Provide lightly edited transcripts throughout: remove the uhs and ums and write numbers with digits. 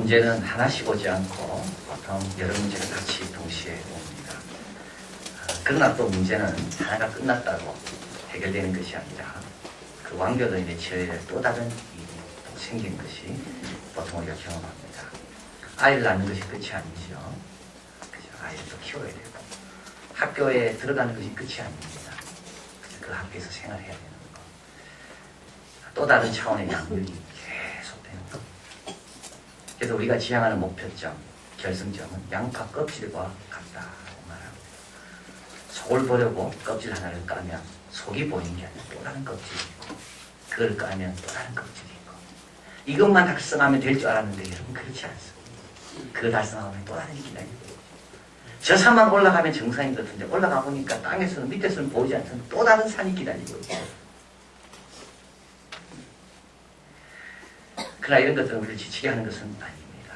문제는 하나씩 오지 않고 보통 여러 문제가 같이 동시에 옵니다. 그러나 또 문제는 하나가 끝났다고 해결되는 것이 아니라 그 완결론의 지혈에 또 다른 일이 또 생긴 것이 보통 우리가 경험합니다. 아이를 낳는 것이 끝이 아니죠. 그죠? 아이를 또 키워야 되고 학교에 들어가는 것이 끝이 아닙니다. 그죠? 그 학교에서 생활해야 되는 거. 또 다른 차원의 양육이 계속되는 거. 그래서 우리가 지향하는 목표점, 결승점은 양파 껍질과 같다 말합니다. 속을 보려고 껍질 하나를 까면 속이 보이는 게 아니라 또 다른 껍질이 있고, 그걸 까면 또 다른 껍질이 있고, 이것만 달성하면 될 줄 알았는데 여러분 그렇지 않습니다. 그거 달성하면 또 다른 길이 기다리고, 저 산만 올라가면 정상인 것 같은데 올라가 보니까 땅에서는 밑에서는 보이지 않던 또 다른 산이 기다리고 있고. 그러나 이런 것들은 우리를 지치게 하는 것은 아닙니다.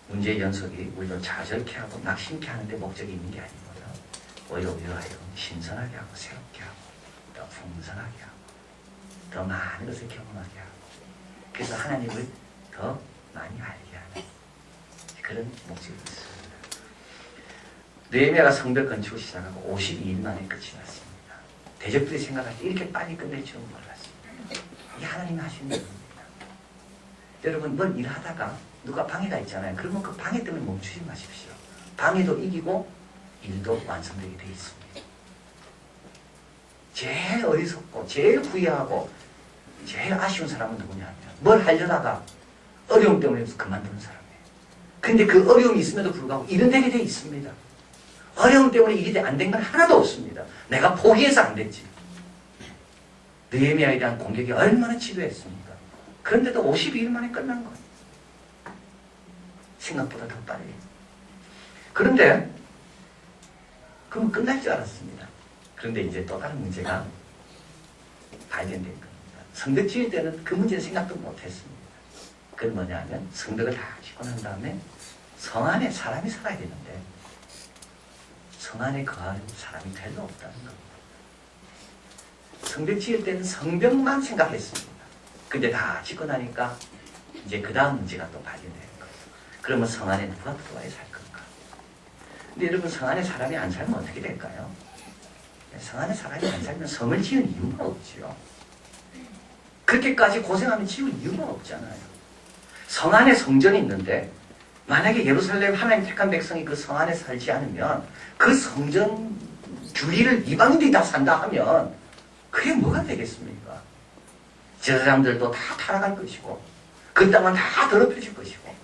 문제의 연속이 우리를 좌절케 하고 낙심케 하는데 목적이 있는 게 아니고요. 오히려 우리하여 신선하게 하고 새롭게 하고 더 풍성하게 하고 더 많은 것을 경험하게 하고, 그래서 하나님을 더 많이 알게 하는 그런 목적이 있습니다. 느헤미야가 성벽 건축을 시작하고 52일 만에 끝이 났습니다. 대적들이 생각할 때 이렇게 빨리 끝낼 줄은 몰랐습니다. 이게 하나님이 하시는 겁니다. 여러분, 뭘 일하다가 누가 방해가 있잖아요. 그러면 그 방해 때문에 멈추지 마십시오. 방해도 이기고 일도 완성되게 되어 있습니다. 제일 어리석고 제일 후회하고 제일 아쉬운 사람은 누구냐면 뭘 하려다가 어려움 때문에 그만두는 사람이에요. 근데 그 어려움이 있음에도 불구하고 일은 되게 되어 있습니다. 어려움 때문에 일이 안 된 건 하나도 없습니다. 내가 포기해서 안 됐지. 느헤미야에 대한 공격이 얼마나 치료했습니까? 그런데도 52일 만에 끝난 거예요. 생각보다 더 빨리. 그런데 그럼 끝날 줄 알았습니다. 그런데 이제 또 다른 문제가 발견된 겁니다. 성벽 지을 때는 그 문제는 생각도 못했습니다. 그건 뭐냐면 성벽을 다 짓고 난 다음에 성 안에 사람이 살아야 되는데 성 안에 거할 사람이 별로 없다는 겁니다. 성벽 지을 때는 성벽만 생각했습니다. 근데 다 짓고 나니까 이제 그 다음 문제가 또 발견되는 거예요. 그러면 성 안에 누가 들어와야 살 건가? 근데 여러분, 성 안에 사람이 안 살면 어떻게 될까요? 성 안에 사람이 안 살면 성을 지은 이유가 없지요. 그렇게까지 고생하면 지을 이유가 없잖아요. 성 안에 성전이 있는데 만약에 예루살렘 하나님 택한 백성이 그 성 안에 살지 않으면 그 성전 규리를 이방인들이 다 산다 하면 그게 뭐가 되겠습니까? 제사장들도 다 타락할 것이고 그 땅은 다 더럽혀질 것이고,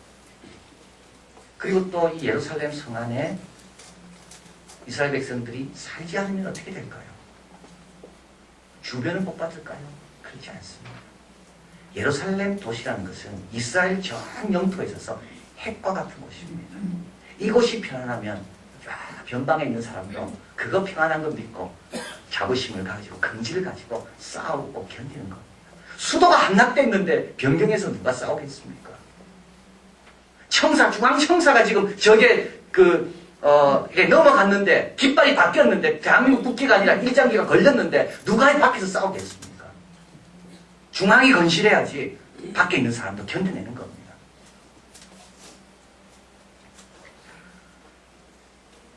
그리고 또 이 예루살렘 성 안에 이스라엘 백성들이 살지 않으면 어떻게 될까요? 주변은 못 받을까요? 그렇지 않습니다. 예루살렘 도시라는 것은 이스라엘 전 영토에 있어서 핵과 같은 곳입니다. 이곳이 편안하면 변방에 있는 사람도 그거 평안한 거 믿고 자부심을 가지고 긍지를 가지고 싸우고 견디는 겁니다. 수도가 함락됐는데 변경에서 누가 싸우겠습니까? 중앙청사가 지금 저게 넘어갔는데 깃발이 바뀌었는데 대한민국 국기가 아니라 일장기가 걸렸는데 누가 밖에서 싸우겠습니까? 중앙이 건실해야지 밖에 있는 사람도 견뎌내는 겁니다.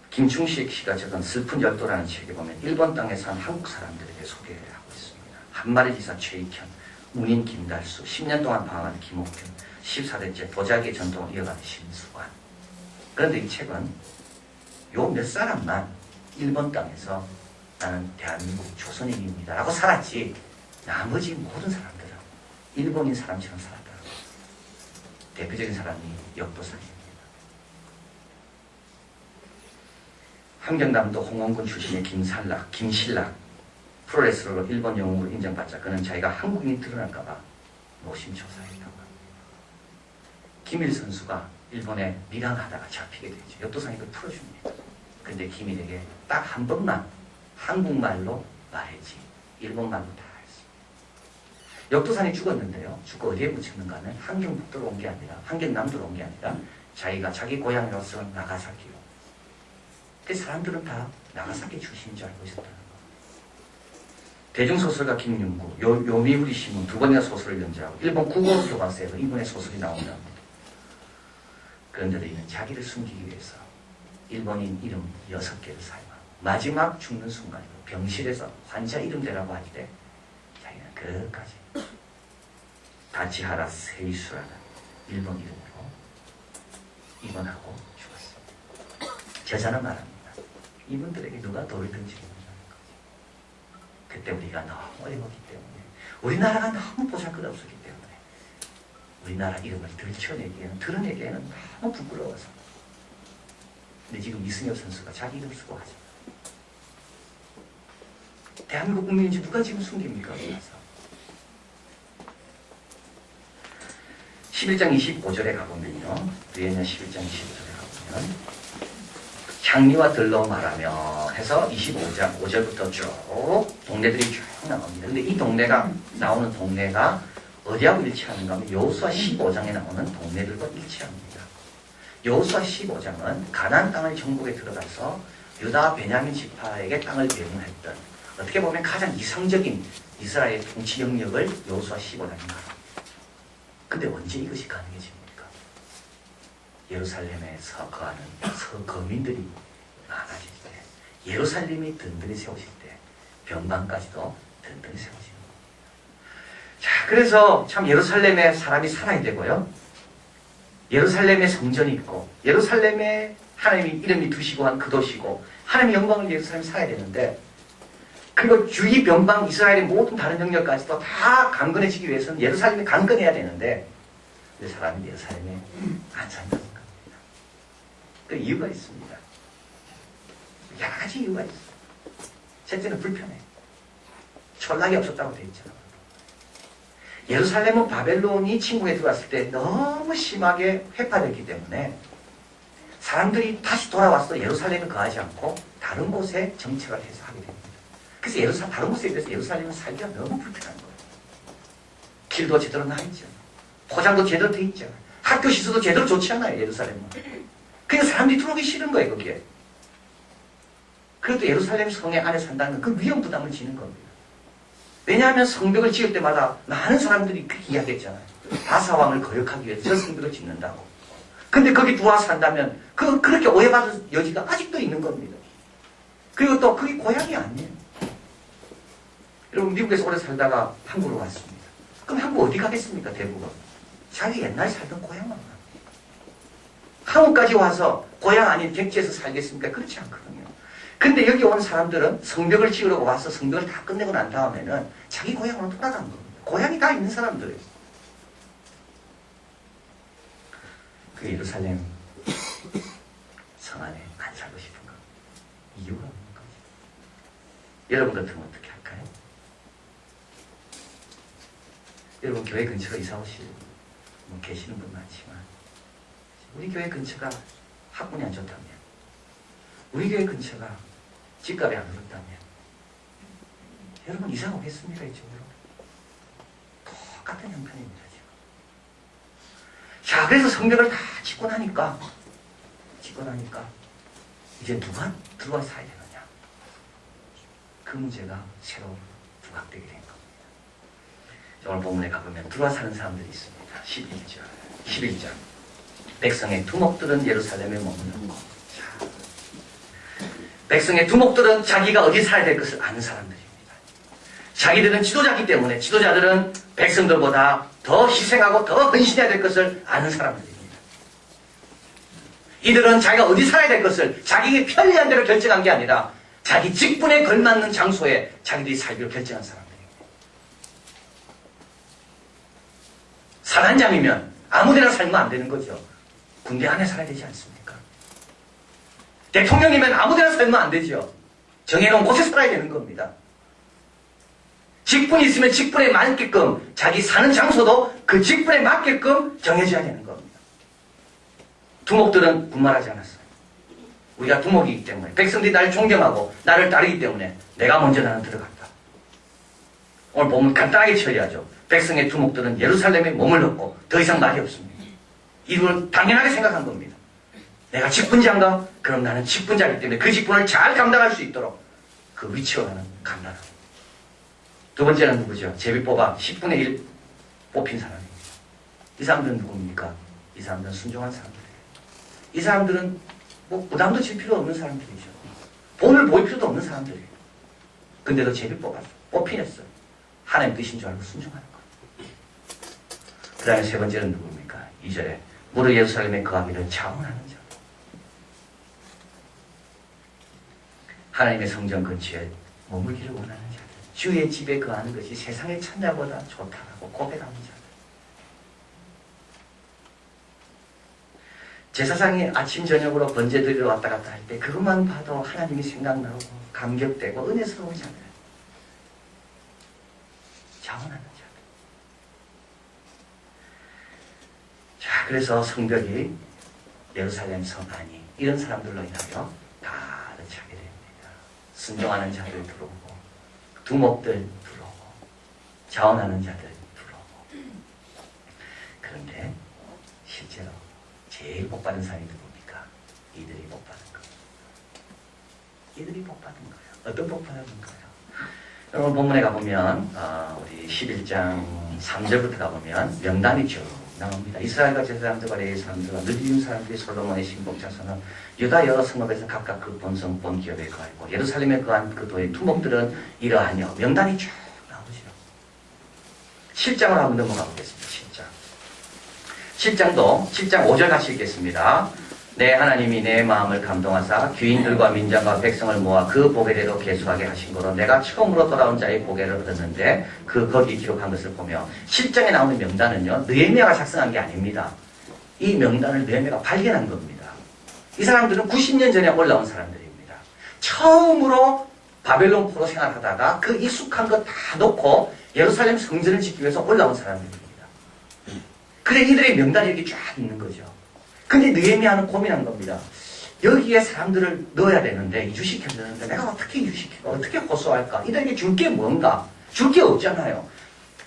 김충식 씨가 적은 슬픈 열도라는 책에 보면 일본 땅에 산 한국 사람들에게 소개하고 있습니다. 한마리 지사 최익현, 문인 김달수, 10년 동안 방황한 김옥균, 14대째 도자기 전통을 이어가는 신수관. 그런데 이 책은 요 몇 사람만 일본 땅에서 나는 대한민국 조선인입니다 라고 살았지, 나머지 모든 사람들은 일본인 사람처럼 살았더라고요. 대표적인 사람이 역도산입니다. 함경남도 홍원군 출신의 김신락, 프로레슬러로 일본 영웅으로 인정받자 그는 자기가 한국인이 드러날까봐 노심초사했다고 합니다. 김일 선수가 일본에 밀항하다가 잡히게 되죠. 역도산이 그걸 풀어줍니다. 근데 김일에게 딱 한 번만 한국말로 말했지 일본말로 다 했습니다. 역도산이 죽었는데요. 죽고 어디에 묻혔는가 하면 함경북도로 온 게 아니라 함경남도로 온 게 아니라 자기가 자기 고향으로서 나가사키로. 그 사람들은 다 나가사키 출신인 줄 알고 있었다는 거. 대중소설가 김윤구, 요미우리 신문 두 번이나 소설을 연재하고 일본 국어교과서에서 이분의 소설이 나온답니다. 그런데도 이는 자기를 숨기기 위해서 일본인 이름 6개를 사용하고 마지막 죽는 순간 병실에서 환자 이름 대라고 할 때 자기는 끝까지 다치하라 세이수라는 일본 이름으로 입원하고 죽었습니다. 저자는 말합니다. 이분들에게 누가 돌을 던지는 거죠. 그때 우리가 너무 어려웠기 때문에 우리나라가 너무 보잘것없었기 때문에 우리나라 이름을 들춰내기에는 드러내기에는 너무 부끄러워서. 근데 지금 이승엽 선수가 자기 이름 쓰고 하죠. 대한민국 국민인지 누가 지금 숨깁니까? 그래서 11장 25절에 가보면요. 류현연 11장 25절에 가보면 향리와 들러 말하며 해서 25장 5절부터 쭉 동네들이 쭉 나옵니다. 근데 이 동네가 나오는 동네가 어디하고 일치하는가 하면 여호수아 15장에 나오는 동네들과 일치합니다. 여호수아 15장은 가나안 땅을 정복에 들어가서 유다 베냐민 지파에게 땅을 배분했던 어떻게 보면 가장 이상적인 이스라엘의 통치 영역을 여호수아 15장이 말합니다. 근데 언제 이것이 가능해집니까? 예루살렘에서 거하는 서거민들이 많아질 때, 예루살렘이 든든히 세워질 때, 변방까지도 든든히 세워지는 겁니다. 자, 그래서 참 예루살렘에 사람이 살아야 되고요. 예루살렘에 성전이 있고, 예루살렘에 하나님이 이름이 두시고 한 그 도시고, 하나님의 영광을 예루살렘에 살아야 되는데, 그리고 주위 변방 이스라엘의 모든 다른 영역까지도 다 강건해지기 위해서는 예루살렘이 강건해야 되는데 왜 사람이 예루살렘에 안 산다는 겁니다. 그 이유가 있습니다. 여러 가지 이유가 있어요. 첫째는 불편해. 전락이 없었다고 되어 있잖아요. 예루살렘은 바벨론이 침공에 들어왔을 때 너무 심하게 회파됐기 때문에 사람들이 다시 돌아와서 예루살렘에 거하지 않고 다른 곳에 정착을 해서 하게 됩니다. 그래서 예루살렘, 다른 곳에 비해서 예루살렘은 살기가 너무 불편한 거예요. 길도 제대로 나 있죠. 포장도 제대로 돼 있죠. 학교 시설도 제대로 좋지 않아요, 예루살렘은. 그래서 사람들이 들어오기 싫은 거예요, 거기에. 그래도 예루살렘 성에 안에 산다는 건 그 위험 부담을 지는 겁니다. 왜냐하면 성벽을 지을 때마다 많은 사람들이 그렇게 이야기했잖아요. 다사왕을 거역하기 위해서 저 성벽을 짓는다고. 근데 거기 들어와서 산다면 그렇게 오해받을 여지가 아직도 있는 겁니다. 그리고 또 그게 고향이 아니에요. 여러분 미국에서 오래 살다가 한국으로 왔습니다. 그럼 한국 어디 가겠습니까? 대부분 자기 옛날에 살던 고향만 가. 한국까지 와서 고향 아닌 객지에서 살겠습니까? 그렇지 않거든요. 근데 여기 온 사람들은 성벽을 지으려고 와서 성벽을 다 끝내고 난 다음에는 자기 고향으로 돌아간 겁니다. 고향이 다 있는 사람들이에요. 그 예루살렘 성 안에 안 살고 싶은 거 이유가 없는 거죠. 여러분 같으면 어떻게 할까요? 여러분 교회 근처가 이사 오실 계시는 분 많지만 우리 교회 근처가 학군이 안 좋다면 우리 교회 근처가 집값이 안 오르다면 여러분 이사 오겠습니까? 이쪽으로? 똑같은 형편입니다. 지금. 자, 그래서 성벽을 다 짓고 나니까 이제 누가 들어와 살아야 되느냐? 그 문제가 새로 부각되게 된 겁니다. 오늘 본문에 가보면 들어와 사는 사람들이 있습니다. 11절. 백성의 두목들은 예루살렘에 머무르고 백성의 두목들은 자기가 어디 살아야 될 것을 아는 사람들입니다. 자기들은 지도자이기 때문에 지도자들은 백성들보다 더 희생하고 더 헌신해야 될 것을 아는 사람들입니다. 이들은 자기가 어디 살아야 될 것을 자기에게 편리한 대로 결정한 게 아니라 자기 직분에 걸맞는 장소에 자기들이 살기로 결정한 사람들입니다. 사단장이면 아무데나 살면 안 되는 거죠. 군대 안에 살아야 되지 않습니까? 대통령이면 아무데나 살면 안 되죠. 정해놓은 곳에 살아야 되는 겁니다. 직분이 있으면 직분에 맞게끔 자기 사는 장소도 그 직분에 맞게끔 정해져야 되는 겁니다. 두목들은 분말하지 않았어요. 우리가 두목이기 때문에 백성들이 나를 존경하고 나를 따르기 때문에 내가 먼저 나는 들어간다. 오늘 보면 간단하게 처리하죠. 백성의 두목들은 예루살렘에 머물렀고 더 이상 말이 없습니다. 이걸 당연하게 생각한 겁니다. 내가 직분자인가? 그럼 나는 직분자이기 때문에 그 직분을 잘 감당할 수 있도록 그 위치로 나는 감당합니다. 두 번째는 누구죠? 제비 뽑아 10분의 1 뽑힌 사람입니다. 이 사람들은 누굽니까? 이 사람들은 순종한 사람들이에요. 이 사람들은 뭐 부담도 질 필요 없는 사람들이죠. 돈을 보일 필요도 없는 사람들이에요. 근데도 제비 뽑았어. 뽑히냈어요. 하나님 뜻인 줄 알고 순종하는 거예요. 그 다음에 세 번째는 누굽니까? 2절에 무릇 예루살렘에 거하기를 자원하는 자. 하나님의 성전 근처에 머물기를 원하는 자들. 주의 집에 거하는 것이 세상의 천자보다 좋다라고 고백하는 자들. 제사장이 아침 저녁으로 번제 드리러 왔다 갔다 할 때 그것만 봐도 하나님이 생각나고 감격되고 은혜스러운 자들. 자원하는 자들. 자, 그래서 성벽이 예루살렘 성 안이 이런 사람들로 인하여 가득 차게 됩니다. 순종하는 자들 들어오고 두목들 들어오고 자원하는 자들 들어오고. 그런데 실제로 제일 복받은 사람이 누굽니까? 이들이 복받은 거예요. 이들이 복받은 거예요. 어떤 복받은 거예요? 여러분 본문에 가보면 우리 11장 3절부터 가보면 명단이 쭉 나옵니다. 이스라엘과 제사장들과 레위 사람들과 느리는 사람들이 솔로몬의 신복 자손은 유다 여러 성읍에서 각각 그 본성 본기업에 거하고 예루살렘에 거한 그 도의 투목들은 이러하며 명단이 쭉 나오죠. 7장을 한번 넘어가 보겠습니다. 7장도 7장 5절 같이 읽겠습니다. 내 하나님이 내 마음을 감동하사 귀인들과 민장과 백성을 모아 그 보배대로 계수하게 하신 거로 내가 처음으로 돌아온 자의 보배를 얻었는데 거기 기록한 것을 보며 7장에 나오는 명단은요 느헤미야가 작성한 게 아닙니다. 이 명단을 느헤미야가 발견한 겁니다. 이 사람들은 90년 전에 올라온 사람들입니다. 처음으로 바벨론 포로 생활하다가 그 익숙한 거 다 놓고 예루살렘 성전을 짓기 위해서 올라온 사람들입니다. 그래 이들의 명단이 이렇게 쫙 있는 거죠. 근데 느헤미야는 고민한 겁니다. 여기에 사람들을 넣어야 되는데 이주시켜야 되는데 내가 어떻게 이주시킬까? 어떻게 호소할까? 이들에게 줄 게 뭔가? 줄 게 없잖아요.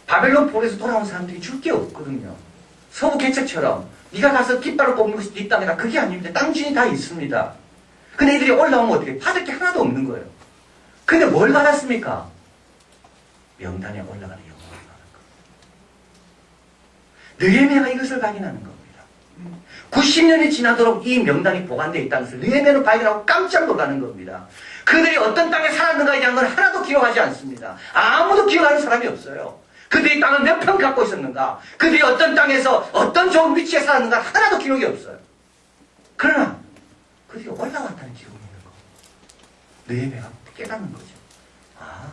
바벨론 포로에서 돌아온 사람들이 줄 게 없거든요. 서부 개척처럼 네가 가서 깃발을 뽑는 것이 네 땅이다. 그게 아닙니다. 땅 주인이 다 있습니다. 근데 이들이 올라오면 어떻게 받을 게 하나도 없는 거예요. 근데 뭘 받았습니까? 명단에 올라가는 영광을 받은 거예요. 느헤미야가 이것을 발견하는 겁니다. 90년이 지나도록 이 명단이 보관되어 있다는 것을 느헤미야는 발견하고 깜짝 놀라는 겁니다. 그들이 어떤 땅에 살았는가에 대한 건 하나도 기억하지 않습니다. 아무도 기억하는 사람이 없어요. 그들이 땅을 몇 평 갖고 있었는가, 그들이 어떤 땅에서 어떤 좋은 위치에 살았는가 하나도 기록이 없어요. 그러나 그들이 올라왔다는 기록이 있는 거. 느헤미야가 깨닫는 거죠. 아,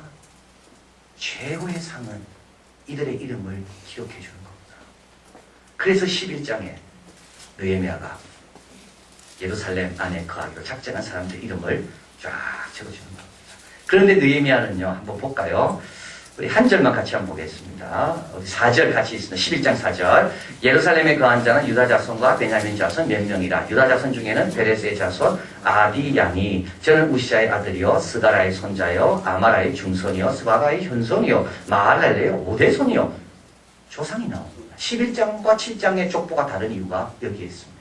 최고의 상은 이들의 이름을 기록해 주는 겁니다. 그래서 11장에 느헤미야가 예루살렘 안에 거하기로 작정한 사람들 이름을 쫙 적어주는 겁니다. 그런데 느헤미야는요, 한번 볼까요? 우리 한 절만 같이 한번 보겠습니다. 우리 4절 같이 있습니다. 11장 4절. 예루살렘에 거한 자는 유다 자손과 베냐민 자손 몇 명이라. 유다 자손 중에는 베레스의 자손 아디양이 저는 우시아의 아들이요 스가라의 손자요 아마라의 중손이요 스바가의 현손이요 마할렐레의 오대손이요. 조상이 나옵니다. 11장과 7장의 족보가 다른 이유가 여기에 있습니다.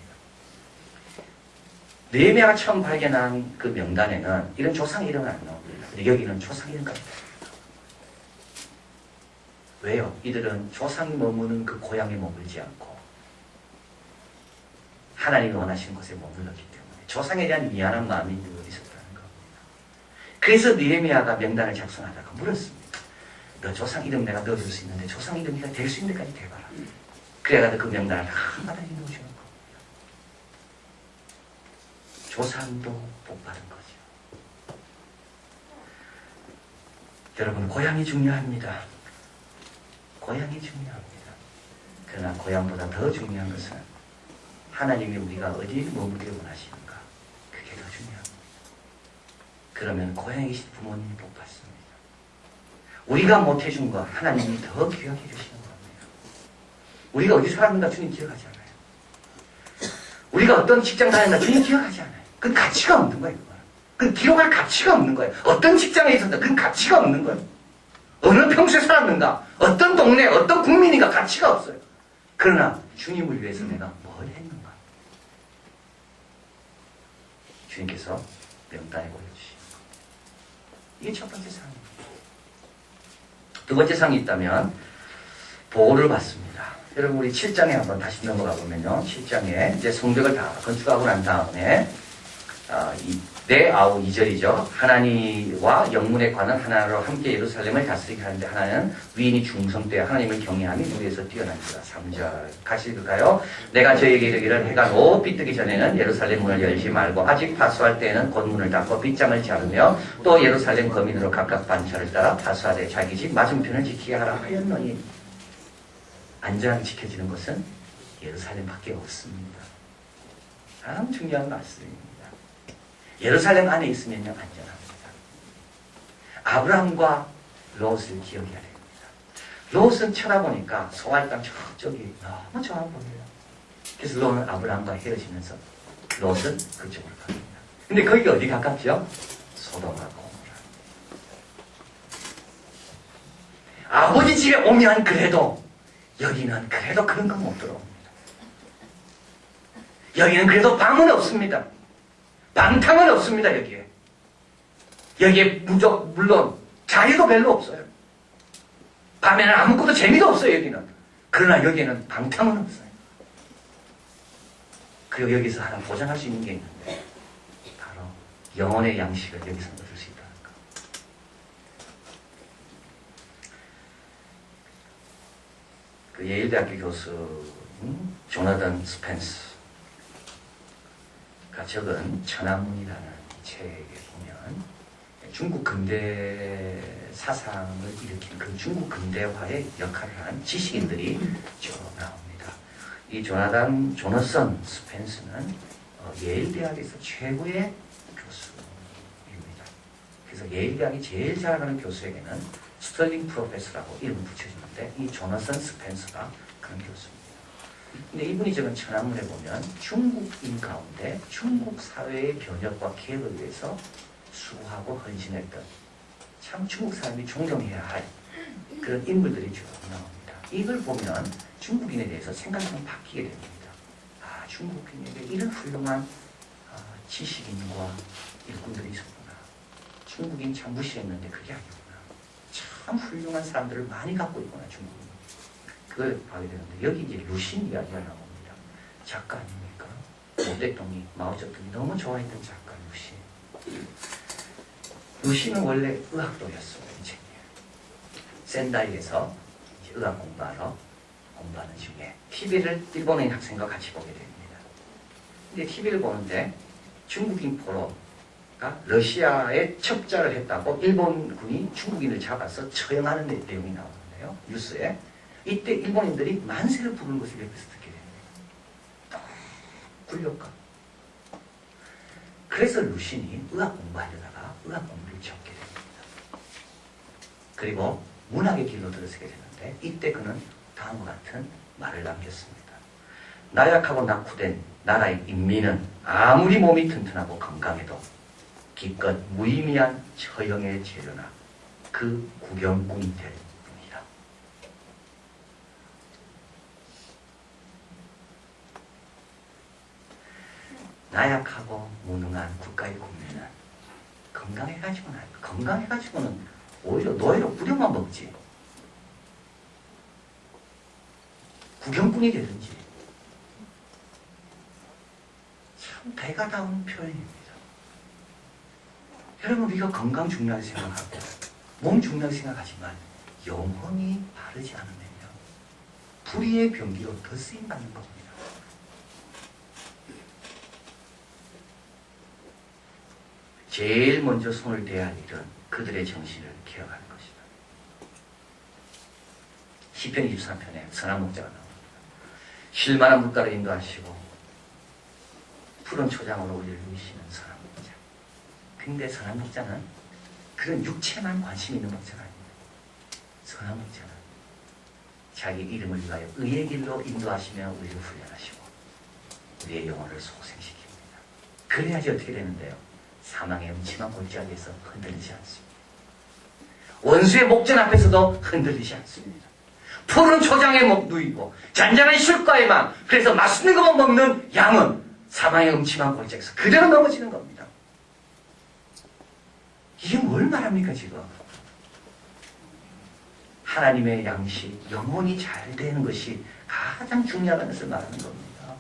느헤미야가 처음 발견한 그 명단에는 이런 조상 이름은 안 나옵니다. 근데 여기는 조상 이름까지 나옵니다. 왜요? 이들은 조상이 머무는 그 고향에 머물지 않고 하나님이 원하시는 곳에 머물렀기 때문에 조상에 대한 미안한 마음이 늘 있었다는 겁니다. 그래서 느헤미야가 명단을 작성하다가 물었습니다. 너 조상 이름 내가 넣어줄 수 있는데 조상 이름이 될 수 있는 데까지 대봐라. 그래가지고 그 명단을 한바닥에 넣어주는 겁니다. 조상도 복받은 거죠. 여러분, 고향이 중요합니다. 고향이 중요합니다. 그러나 고향보다 더 중요한 것은 하나님이 우리가 어디에 머물기를 원하시는가, 그게 더 중요합니다. 그러면 고향에 계신 부모님이 복받습니다. 우리가 못해준 거 하나님이 더 귀하게 해주시는 겁니다. 우리가 어디 살았는가 주님 기억하지 않아요. 우리가 어떤 직장 다녔나 주님 기억하지 않아요. 그건 가치가 없는 거예요. 그건 기록할 가치가 없는 거예요. 어떤 직장에 있었는가 그건 가치가 없는 거예요. 어느 평소에 살았는가, 어떤 동네, 어떤 국민인가 가치가 없어요. 그러나 주님을 위해서 내가 뭘 했는가, 주님께서 명단에 올려주시는 겁니다. 이게 첫 번째 사랑입니다. 두 번째 상이 있다면 보호를 받습니다. 여러분 우리 7장에 한번 다시 넘어가 보면요. 7장에 이제 성벽을 다 건축하고 난 다음에 네, 2절이죠. 하나님과 영문에 관한 하나로 함께 예루살렘을 다스리게 하는데 하나는 위인이 충성되어 하나님을 경외함이 무리에서 뛰어난지라. 3절 같이 읽을까요? 내가 저에게 이르기를 해가 높이 뜨기 전에는 예루살렘 문을 열지 말고 아직 파수할 때에는 곧 문을 닫고 빗장을 자르며 또 예루살렘 거민으로 각각 반차를 따라 파수하되 자기 집 맞은편을 지키게 하라 하였노니. 안전하게 지켜지는 것은 예루살렘밖에 없습니다. 참 중요한 말씀입니다. 예루살렘 안에 있으면요 안전합니다. 아브라함과 롯을 기억해야 됩니다. 롯은 쳐다보니까 소알 땅 저쪽이 너무 좋아 보여요. 그래서 롯은 아브라함과 헤어지면서 롯은 그쪽으로 갑니다. 근데 거기가 어디 가깝죠? 소돔과 고모라. 아버지 집에 오면 그래도 여기는 그래도 그런 건 못 들어옵니다. 여기는 그래도 방은 없습니다. 방탕은 없습니다. 여기에 물론 자유도 별로 없어요. 밤에는 아무것도 재미도 없어요. 여기는. 그러나 여기에는 방탕은 없어요. 그리고 여기서 하나 보장할 수 있는 게 있는데 바로 영혼의 양식을 여기서 얻을 수 있다는 거. 그 예일대학교 교수 조나단 스펜스 적은 천하문이라는 책에 보면 중국 근대 사상을 일으킨 그 중국 근대화의 역할을 한 지식인들이 쭉 나옵니다. 이 조너선 스펜스는 예일대학에서 최고의 교수입니다. 그래서 예일대학이 제일 잘하는 교수에게는 스털링 프로페서라고 이름을 붙여주는데 이 조너선 스펜스가 그런 교수입니다. 근데 이분이 적은 천안문에 보면 중국인 가운데 중국 사회의 변혁과 개혁을 위해서 수고하고 헌신했던 참 중국 사람이 존경해야 할 그런 인물들이 쭉 나옵니다. 이걸 보면 중국인에 대해서 생각이 좀 바뀌게 됩니다. 아, 중국인에게 이런 훌륭한 지식인과 일꾼들이 있었구나. 중국인 참 무시했는데 그게 아니구나. 참 훌륭한 사람들을 많이 갖고 있구나, 중국인. 그걸 봐야 되는데 여기 이제 루신 이야기가 나옵니다. 작가 아닙니까? 모택동이 마오쩌둥이 너무 좋아했던 작가 루신. 루신은 원래 의학도였어요. 센다이에서 의학 공부하는 중에 TV를 일본인 학생과 같이 보게 됩니다. 근데 TV를 보는데 중국인 포로가 러시아에 첩자를 했다고 일본군이 중국인을 잡아서 처형하는 내용이 나오는데요. 뉴스에. 이때 일본인들이 만세를 부르는 것을 옆에서 듣게 됩니다. 굴욕감. 그래서 루신이 의학 공부하려다가 의학 공부를 접게 됩니다. 그리고 문학의 길로 들어서게 되는데 이때 그는 다음과 같은 말을 남겼습니다. 나약하고 낙후된 나라의 인민은 아무리 몸이 튼튼하고 건강해도 기껏 무의미한 처형의 재료나 그 구경꾼이 될 뿐이다. 나약하고 무능한 국가의 국민은 건강해가지고는 오히려 노예로 부려만 먹지. 구경꾼이 되든지. 참 대가다운 표현입니다. 여러분 우리가 건강 중요하게 생각하고 몸 중요하게 생각하지만 영혼이 바르지 않으면요. 불의의 병기로 더 쓰임받는 겁니다. 제일 먼저 손을 대야 할 일은 그들의 정신을 기억하는 것이다. 시편 23편에 선한 목자가 나옵니다. 쉴만한 물가를 인도하시고 푸른 초장으로 우리를 누이시는 선한 목자. 근데 선한 목자는 그런 육체만 관심 있는 목자가 아닙니다. 선한 목자는 자기 이름을 위하여 의의 길로 인도하시며 우리를 훈련하시고 우리의 영혼을 소생시킵니다. 그래야지 어떻게 되는데요? 사망의 음침한 골짜기에서 흔들리지 않습니다. 원수의 목전 앞에서도 흔들리지 않습니다. 푸른 초장에 누이고 잔잔한 쉴과에만 그래서 맛있는 것만 먹는 양은 사망의 음침한 골짜기에서 그대로 넘어지는 겁니다. 이게 뭘 말합니까 지금? 하나님의 양식, 영혼이 잘 되는 것이 가장 중요한 것을 말하는 겁니다.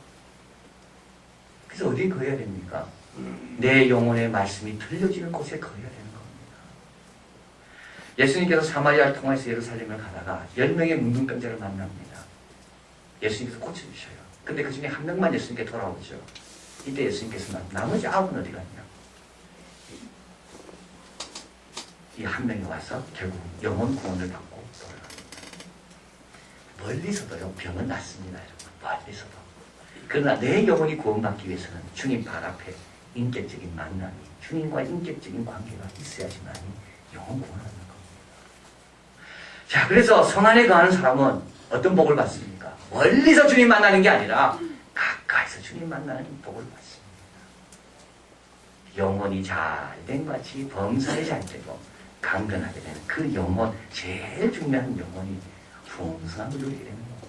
그래서 어디에 거해야 됩니까? 내 영혼의 말씀이 들려지는 곳에 거해야 되는 겁니다. 예수님께서 사마리아를 통해서 예루살렘을 가다가 10명의 문둥병자를 만납니다. 예수님께서 고쳐주셔요. 근데 그 중에 한 명만 예수님께 돌아오죠. 이때 예수님께서 나머지 9은 어디 갔냐? 이 한 명이 와서 결국 영혼 구원을 받고 돌아갑니다. 멀리서도요, 병은 낫습니다, 여러분. 멀리서도. 그러나 내 영혼이 구원받기 위해서는 주님 발 앞에 인격적인 만남이, 주님과 인격적인 관계가 있어야지만이 영혼 구원하는 겁니다. 자, 그래서 성 안에 거하는 사람은 어떤 복을 받습니까? 멀리서 주님 만나는 게 아니라 가까이서 주님 만나는 복을 받습니다. 영혼이 잘 된 같이 범사에 잘 되고 강건하게 되는 그 영혼, 제일 중요한 영혼이 풍성함을 누리게 되는 겁니다.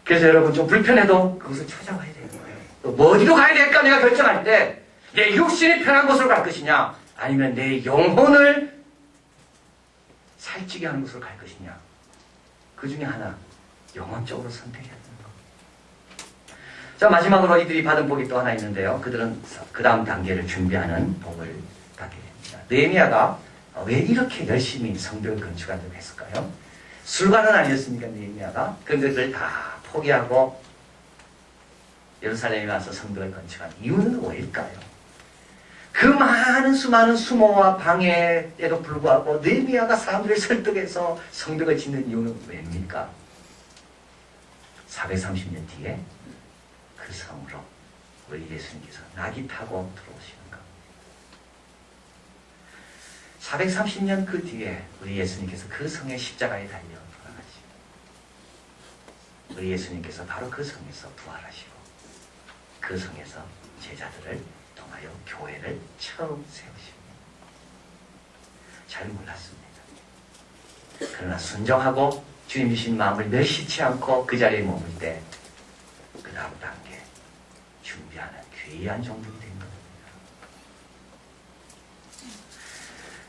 그래서 여러분 좀 불편해도 그것을 찾아와야 되는 거예요. 또 어디로 가야 될까 내가 결정할 때 내 육신이 편한 곳으로 갈 것이냐 아니면 내 영혼을 살찌게 하는 곳으로 갈 것이냐, 그 중에 하나 영혼적으로 선택해야 되는 겁니다. 자, 마지막으로 이들이 받은 복이 또 하나 있는데요. 그들은 그 다음 단계를 준비하는 복을 받게 됩니다. 느헤미야가 왜 이렇게 열심히 성벽을 건축하려고 했을까요? 술관은 아니었습니까, 느헤미야가? 그런데 그걸 다 포기하고 예루살렘에 와서 성벽을 건축한 이유는 뭐일까요? 그 많은 수많은 수모와 방해에도 불구하고 느헤미야가 사람들을 설득해서 성벽을 짓는 이유는 왜입니까? 430년 뒤에 그 성으로 우리 예수님께서 낙이 타고 들어오시는 겁니다. 430년 그 뒤에 우리 예수님께서 그 성의 십자가에 달려 돌아가시고 우리 예수님께서 바로 그 성에서 부활하시고 그 성에서 제자들을 통하여 교회를 처음 세우십니다. 잘 몰랐습니다. 그러나 순종하고 주님 주신 마음을 멸시치 않고 그 자리에 머물 때 그 다음 단계 준비하는 귀한 종들이 된 겁니다.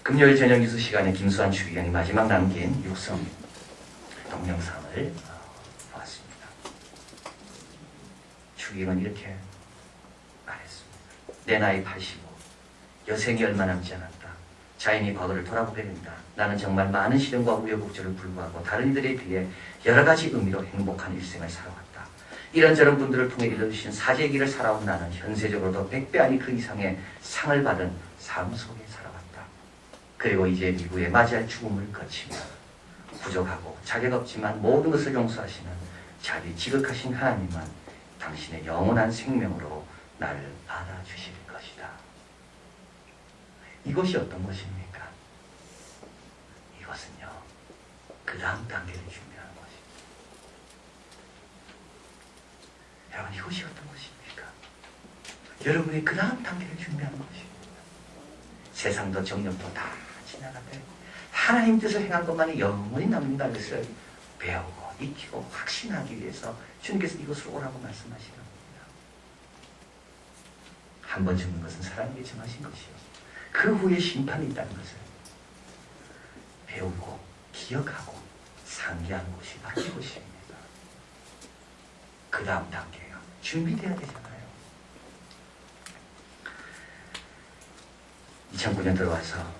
금요일 저녁 뉴스 시간에 김수환 추기경이 마지막 남긴 육성 동영상을 보았습니다. 추기경은 이렇게 말했습니다. 내 나이 85, 여생이 얼마 남지 않았다. 자연이 과거를 돌아보게 된다. 나는 정말 많은 시련과 우여곡절을 불구하고 다른 이들에 비해 여러 가지 의미로 행복한 일생을 살아왔다. 이런저런 분들을 통해 일러주신 사제의 길을 살아온 나는 현세적으로도 100배 아니 그 이상의 상을 받은 삶 속에 살아왔다. 그리고 이제 미국에 맞이할 죽음을 거치며 부족하고 자격 없지만 모든 것을 용서하시는 자비 지극하신 하나님만 당신의 영원한 생명으로 나를 받아주실 것이다. 이것이 어떤 것입니까? 이것은요, 그 다음 단계를 준비하는 것입니다. 여러분, 이것이 어떤 것입니까? 여러분이 그 다음 단계를 준비하는 것입니다. 세상도 정력도 다 지나가되 하나님 뜻을 행한 것만이 영원히 남는다는 것을 배우고 익히고 확신하기 위해서 주님께서 이것으로 오라고 말씀하시는 겁니다. 한 번 죽는 것은 사람에게 정하신 것이요, 그 후에 심판이 있다는 것을 배우고 기억하고 상기하는 것이 바로 이것입니다. 그 다음 단계가 준비되어야 되잖아요. 2009년 들어와서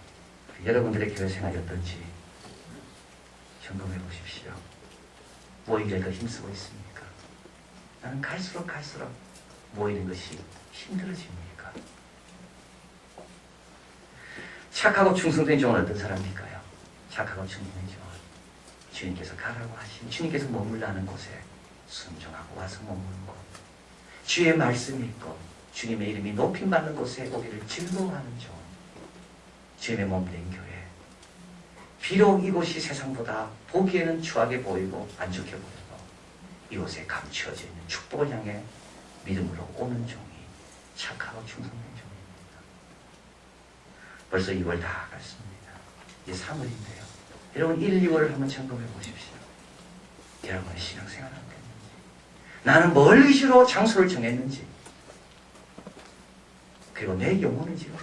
여러분들의 교회 생활이 어떤지 점검해 보십시오. 모이기를 더 힘쓰고 있습니까? 나는 갈수록 모이는 것이 힘들어집니까? 착하고 충성된 종은 어떤 사람일까요? 착하고 충성된 종은 주님께서 가라고 하신, 주님께서 머물라는 곳에 순종하고 와서 머무는 곳, 주의 말씀이 있고 주님의 이름이 높임받는 곳에 오기를 즐거워하는 종, 주님의 몸된 교회. 비록 이곳이 세상보다 보기에는 추하게 보이고 안 좋게 보여도 이곳에 감추어져 있는 축복을 향해 믿음으로 오는 종이 착하고 충성된 종입니다. 벌써 2월 다 갔습니다. 이제 3월인데요. 여러분 1, 2월을 한번 점검해 보십시오. 여러분의 신앙생활은 어땠는지, 나는 뭘 위주로 장소를 정했는지, 그리고 내 영혼은 지금